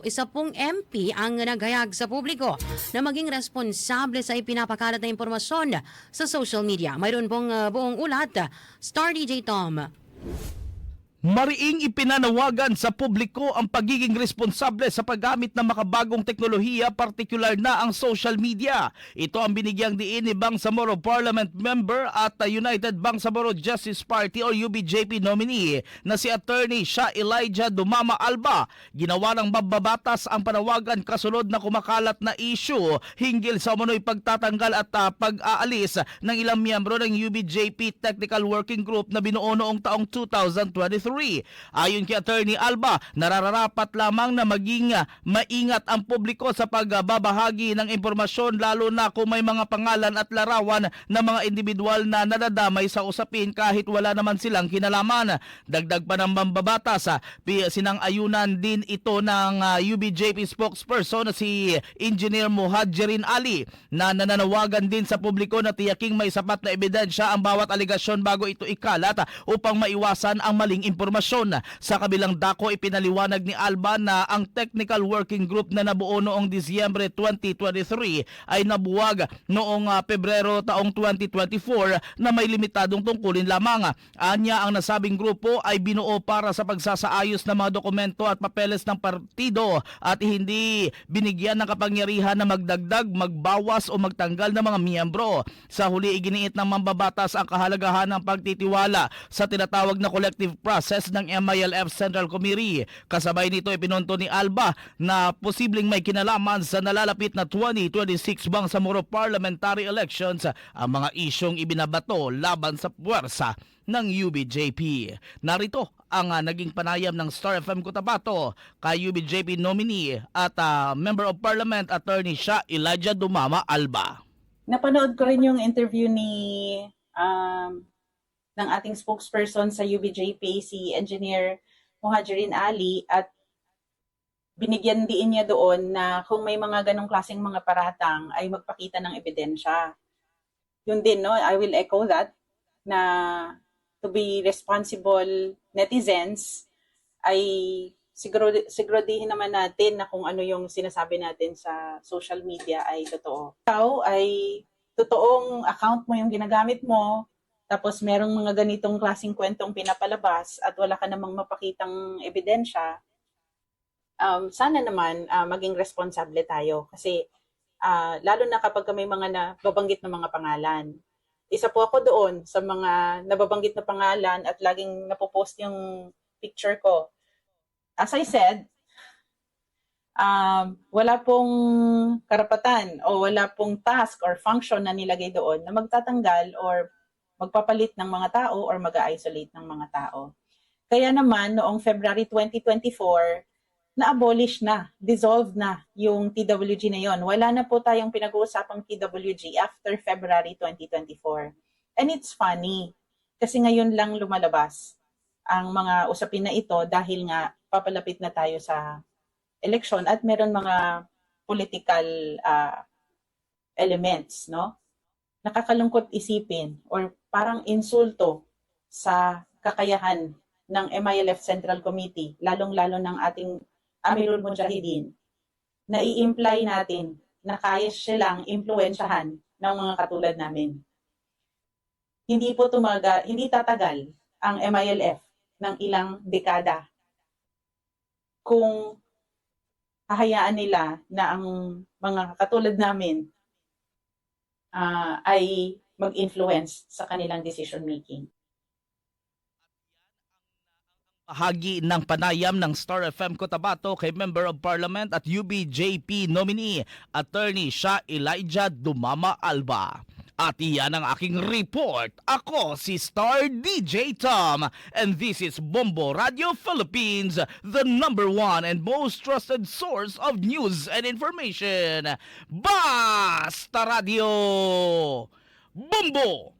Isa pong MP ang naghayag sa publiko na maging responsable sa ipinapakalat na impormasyon sa social media. Mayroon pong buong ulat, Star DJ Tom. Mariing ipinanawagan sa publiko ang pagiging responsable sa paggamit ng makabagong teknolohiya, partikular na ang social media. Ito ang binigyang diin ni Bangsamoro Parliament Member at United Bangsamoro Justice Party o UBJP nominee na si Attorney Shah Elijah Dumama Alba. Ginawa ng mababatas ang panawagan kasunod na kumakalat na issue hinggil sa umano'y pagtatanggal at pag-aalis ng ilang miyembro ng UBJP Technical Working Group na binuo noong taong 2023. Ayon kay Attorney Alba, nararapat lamang na maging maingat ang publiko sa pagbabahagi ng impormasyon, lalo na kung may mga pangalan at larawan ng mga individual na nadadamay sa usapin kahit wala naman silang kinalaman. Dagdag pa ng mambabatas, sinang-ayunan din ito ng UBJP spokesperson na si Engineer Muhajirin Ali na nananawagan din sa publiko na tiyaking may sapat na ebidensya ang bawat aligasyon bago ito ikalat upang maiwasan ang maling impormasyon. Sa kabilang dako, ipinaliwanag ni Alba na ang Technical Working Group na nabuo noong Disyembre 2023 ay nabuwag noong Pebrero taong 2024 na may limitadong tungkulin lamang. Anya, ang nasabing grupo ay binuo para sa pagsasaayos ng mga dokumento at papeles ng partido at hindi binigyan ng kapangyarihan na magdagdag, magbawas o magtanggal ng mga miyembro. Sa huli, iginiit ng mambabatas ang kahalagahan ng pagtitiwala sa tinatawag na collective process ng MILF Central Committee. Kasabay nito, ipinunto ni Alba na posibleng may kinalaman sa nalalapit na 2026 Bangsamoro Parliamentary Elections ang mga isyong ibinabato laban sa puwersa ng UBJP. Narito ang naging panayam ng Star FM Cotabato kay UBJP nominee at Member of Parliament Attorney Shah Elijah Dumama Alba. Napanood ko rin yung interview ng ating spokesperson sa UBJP, si Engineer Muhajirin Ali, at binigyan din niya doon na kung may mga ganong klaseng mga paratang ay magpakita ng ebidensya. Yun din, no? I will echo that, na to be responsible netizens ay siguradihin naman natin na kung ano yung sinasabi natin sa social media ay totoo. Ikaw ay totoong account mo yung ginagamit mo, tapos merong mga ganitong klaseng kwentong pinapalabas at wala ka namang mapakitang ebidensya, sana naman maging responsable tayo. Kasi lalo na kapag may mga nababanggit na mga pangalan. Isa po ako doon sa mga nababanggit na pangalan at laging napopost yung picture ko. As I said, wala pong karapatan o wala pong task or function na nilagay doon na magtatanggal or magpapalit ng mga tao or mag-isolate ng mga tao. Kaya naman, noong February 2024, na-abolish na, dissolved na yung TWG na yon. Wala na po tayong pinag-uusapang TWG after February 2024. And it's funny, kasi ngayon lang lumalabas ang mga usapin na ito dahil nga papalapit na tayo sa election at meron mga political elements, no? Nakakalungkot isipin or parang insulto sa kakayahan ng MILF Central Committee, lalong-lalo ng ating Amirul Mujahideen, na i-imply natin na kaya silang impluwensyahan ng mga katulad namin. Hindi tatagal ang MILF ng ilang dekada kung hahayaan nila na ang mga katulad namin ay mag-influence sa kanilang decision making. Bahagi ng panayam ng Star FM Cotabato kay Member of Parliament at UBJP nominee Attorney Shah Elijah Dumama Alba. At iyan ang aking report. Ako si Star DJ Tom and this is Bombo Radio Philippines, the #1 and most trusted source of news and information. Basta Radio! Bombo!